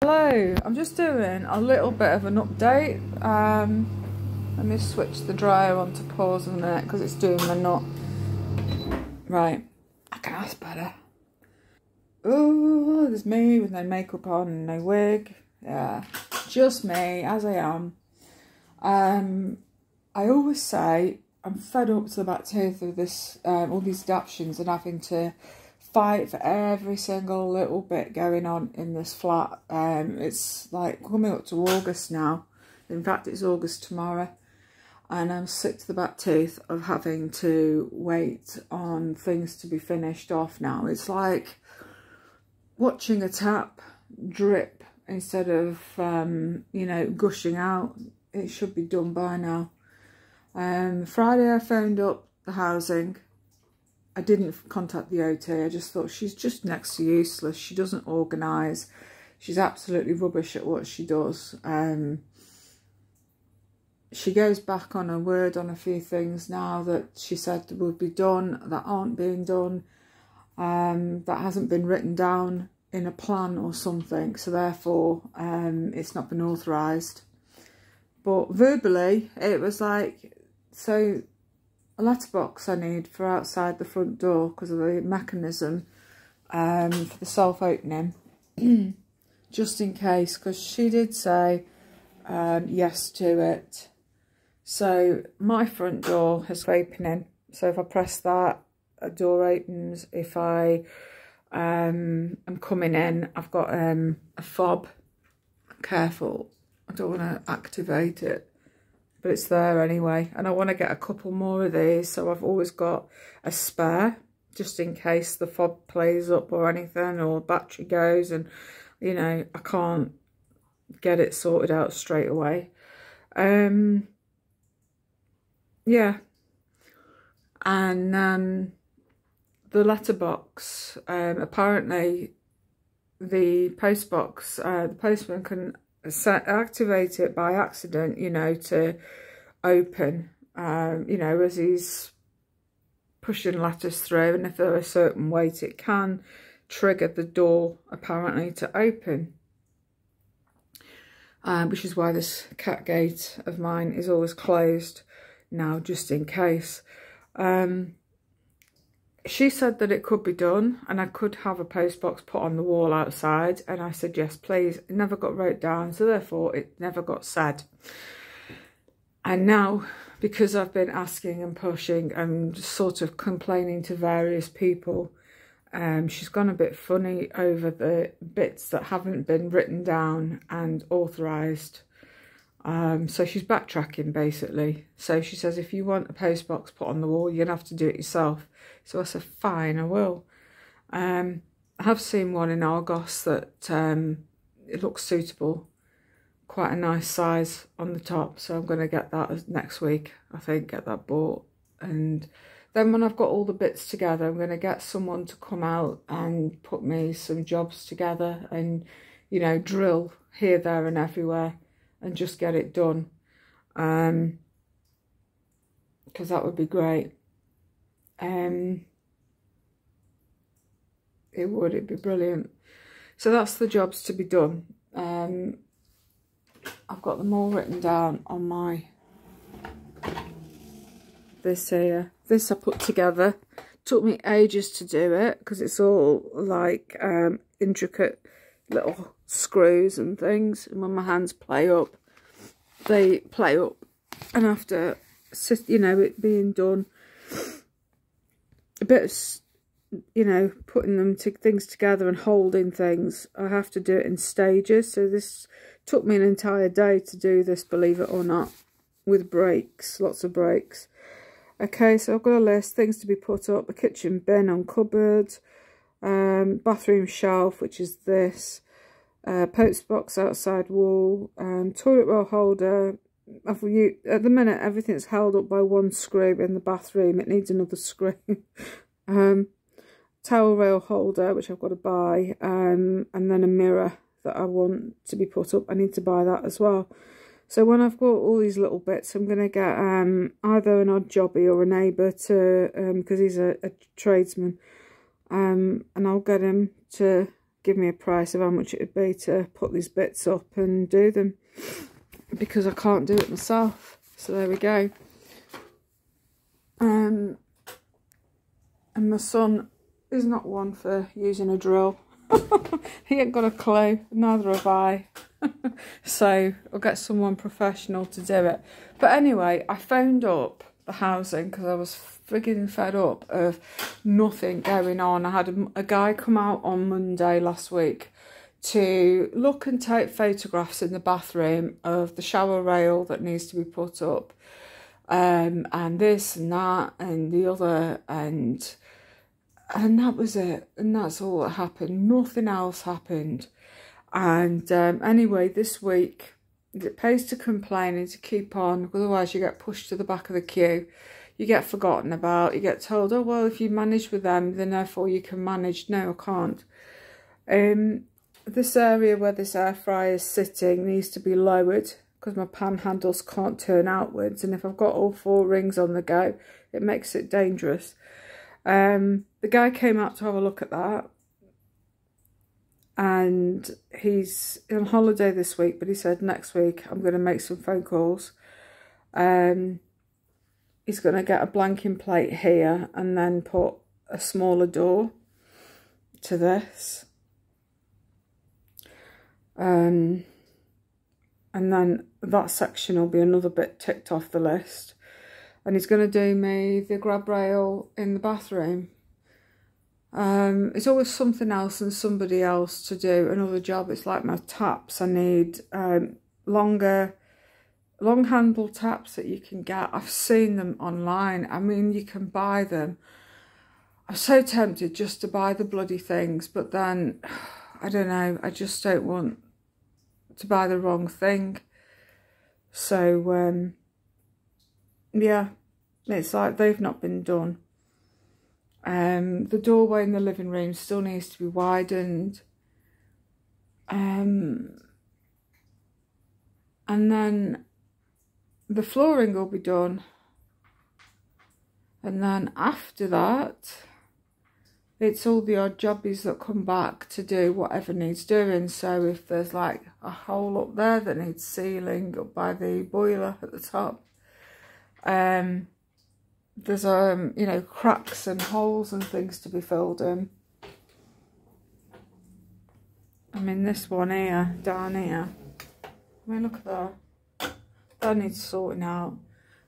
Hello, I'm just doing a little bit of an update. Let me switch the dryer on to pause a minute because it's doing the nut. Right, okay, that's better. Oh, there's me with no makeup on and no wig. Yeah, just me as I am. I always say I'm fed up to the back tooth of this, all these adaptions and having to fight for every single little bit going on in this flat. It's like coming up to August now. In fact, it's August tomorrow. And I'm sick to the back tooth of having to wait on things to be finished off now. It's like watching a tap drip instead of, you know, gushing out. It should be done by now. Friday I phoned up the housing. I didn't contact the OT. I just thought she's just next to useless. She doesn't organise. She's absolutely rubbish at what she does. She goes back on her word on a few things now that she said would be done, that aren't being done, that hasn't been written down in a plan or something. So therefore, it's not been authorised. But verbally, it was like, so a letterbox I need for outside the front door because of the mechanism for the self-opening, just in case, because she did say yes to it. So my front door has opening, so if I press that, a door opens. If I am coming in, I've got a fob. Careful, I don't want to activate it, but it's there anyway. And I want to get a couple more of these, so I've always got a spare, just in case the fob plays up or anything, or battery goes and, you know, I can't get it sorted out straight away. Yeah. And the letterbox, apparently the postbox, the postman can activate it by accident, you know, to open, you know, as he's pushing letters through, and if they're a certain weight it can trigger the door apparently to open, which is why this cat gate of mine is always closed now, just in case. She said that it could be done and I could have a postbox put on the wall outside, and I said yes please. It never got wrote down, so therefore it never got said. And now, because I've been asking and pushing and sort of complaining to various people, she's gone a bit funny over the bits that haven't been written down and authorised. So she's backtracking basically. So she says, if you want a postbox put on the wall, you're going to have to do it yourself. So I said, fine, I will. I have seen one in Argos that it looks suitable. Quite a nice size on the top. So I'm going to get that next week, I think, get that bought. And then when I've got all the bits together, I'm going to get someone to come out and put me some jobs together and, you know, drill here, there and everywhere and just get it done. Because that would be great. It'd be brilliant. So that's the jobs to be done. I've got them all written down on my, this here. This I put together. Took me ages to do it because it's all like intricate little screws and things, and when my hands play up, they play up, and after, you know, it being done, a bit of, you know, putting them things together and holding things, I have to do it in stages. So this took me an entire day to do this, believe it or not, with breaks, lots of breaks. Okay, so I've got a list, things to be put up: a kitchen bin on cupboard, bathroom shelf, which is this, post box outside wall, toilet roll holder. At the minute, everything's held up by one screw in the bathroom. It needs another screw. Towel rail holder, which I've got to buy, and then a mirror that I want to be put up. I need to buy that as well. So when I've got all these little bits, I'm going to get either an odd jobby or a neighbour to, because he's a tradesman, and I'll get him to give me a price of how much it would be to put these bits up and do them, because I can't do it myself. So there we go. And my son is not one for using a drill. He ain't got a clue, neither have I. So I'll get someone professional to do it. But anyway, I phoned up the housing because I was frigging fed up of nothing going on. I had a guy come out on Monday last week to look and take photographs in the bathroom of the shower rail that needs to be put up, and this and that and the other, and that was it, and that's all that happened. Nothing else happened. And anyway, this week it pays to complain and to keep on, otherwise you get pushed to the back of the queue, you get forgotten about, you get told, oh well, if you manage with them then therefore you can manage. No, I can't. This area where this air fryer is sitting needs to be lowered because my pan handles can't turn outwards, and if I've got all 4 rings on the go, it makes it dangerous. The guy came out to have a look at that, and he's on holiday this week, but he said next week I'm going to make some phone calls. He's going to get a blanking plate here and then put a smaller door to this. And then that section will be another bit ticked off the list. And he's going to do me the grab rail in the bathroom. It's always something else and somebody else to do another job. It's like my taps. I need long handle taps that you can get. I've seen them online. I mean, you can buy them. I'm so tempted just to buy the bloody things, but then I don't know, I just don't want to buy the wrong thing. So yeah, it's like they've not been done. The doorway in the living room still needs to be widened. And then the flooring will be done. And then after that, it's all the odd jobbies that come back to do whatever needs doing. So if there's like a hole up there that needs sealing up by the boiler at the top, there's you know, cracks and holes and things to be filled in. I mean, this one here, down here, I mean, look at that. That needs sorting out.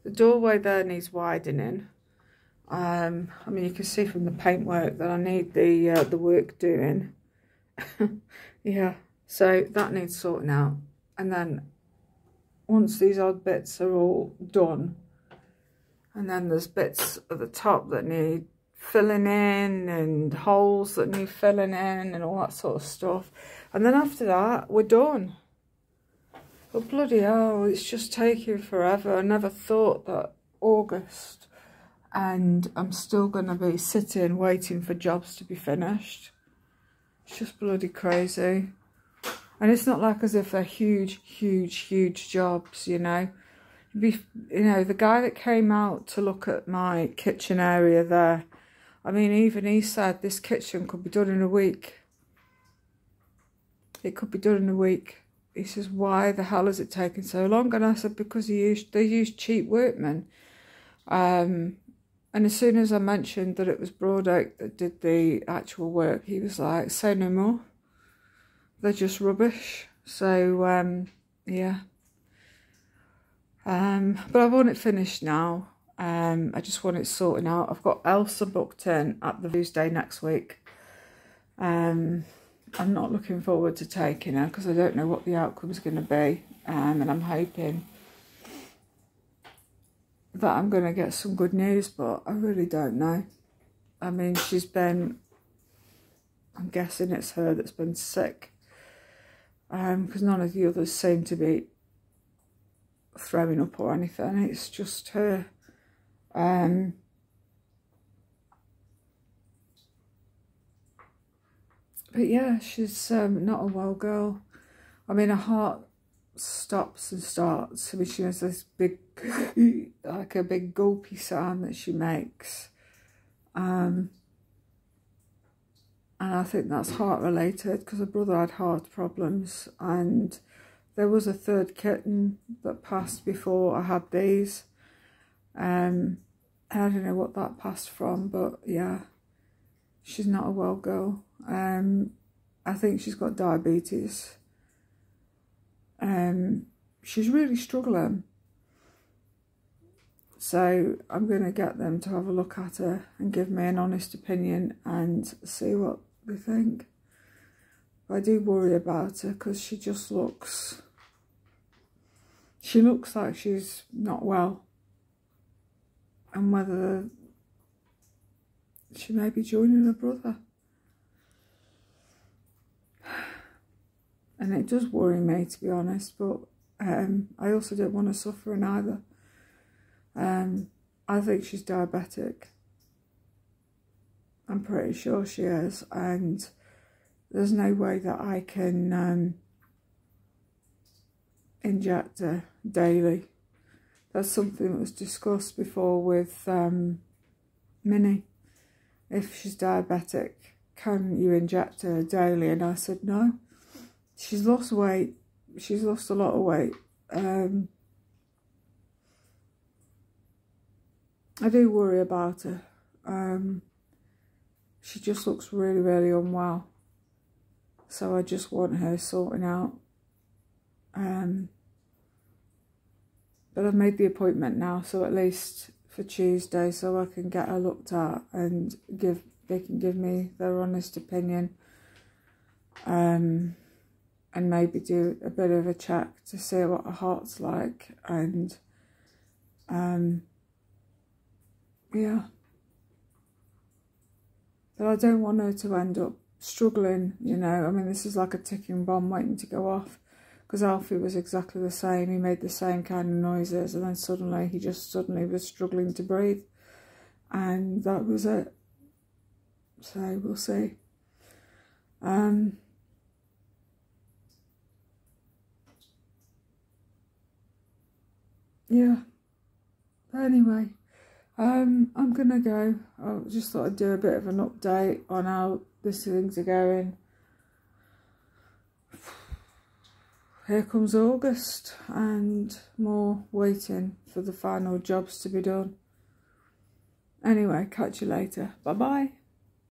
The doorway there needs widening. I mean, you can see from the paintwork that I need the work doing. Yeah, so that needs sorting out. And then once these odd bits are all done, and then there's bits at the top that need filling in and holes that need filling in and all that sort of stuff. And then after that, we're done. But bloody hell, it's just taking forever. I never thought that August and I'm still going to be sitting waiting for jobs to be finished. It's just bloody crazy. And it's not like as if they're huge, huge, huge jobs, you know. You know, the guy that came out to look at my kitchen area there, I mean, even he said this kitchen could be done in a week. It could be done in a week. He says, why the hell is it taking so long? And I said, because they use cheap workmen. And as soon as I mentioned that it was Broadoak that did the actual work, he was like, say no more. They're just rubbish. So, yeah. But I want it finished now. I just want it sorting out. I've got Elsa booked in at the Tuesday next week. I'm not looking forward to taking her because I don't know what the outcome's going to be. And I'm hoping that I'm going to get some good news, but I really don't know. I mean, she's been, I'm guessing it's her that's been sick. Because none of the others seem to be throwing up or anything. It's just her. But yeah, she's not a well girl. I mean, her heart stops and starts. I mean, she has this big, like a big gulpy sound that she makes. And I think that's heart related, because her brother had heart problems, and there was a third kitten that passed before I had these. I don't know what that passed from, but yeah, she's not a well girl. I think she's got diabetes. She's really struggling. So I'm going to get them to have a look at her and give me an honest opinion and see what they think. But I do worry about her because she just looks... She looks like she's not well. And whether she may be joining her brother. And it does worry me, to be honest, but I also don't want her suffering either. I think she's diabetic. I'm pretty sure she is, and there's no way that I can inject her daily. That's something that was discussed before with Minnie. If she's diabetic, can you inject her daily? And I said no. She's lost weight. She's lost a lot of weight. I do worry about her. She just looks really, really unwell. So I just want her sorting out. But I've made the appointment now, so at least for Tuesday, so I can get her looked at and they can give me their honest opinion. And maybe do a bit of a check to see what her heart's like, and yeah. But I don't want her to end up struggling, you know. I mean, this is like a ticking bomb waiting to go off, because Alfie was exactly the same. He made the same kind of noises, and then suddenly he just was struggling to breathe, and that was it. So we'll see. Yeah, but anyway, I'm gonna go. I just thought I'd do a bit of an update on how these things are going. Here comes August, and more waiting for the final jobs to be done. Anyway, catch you later. Bye bye.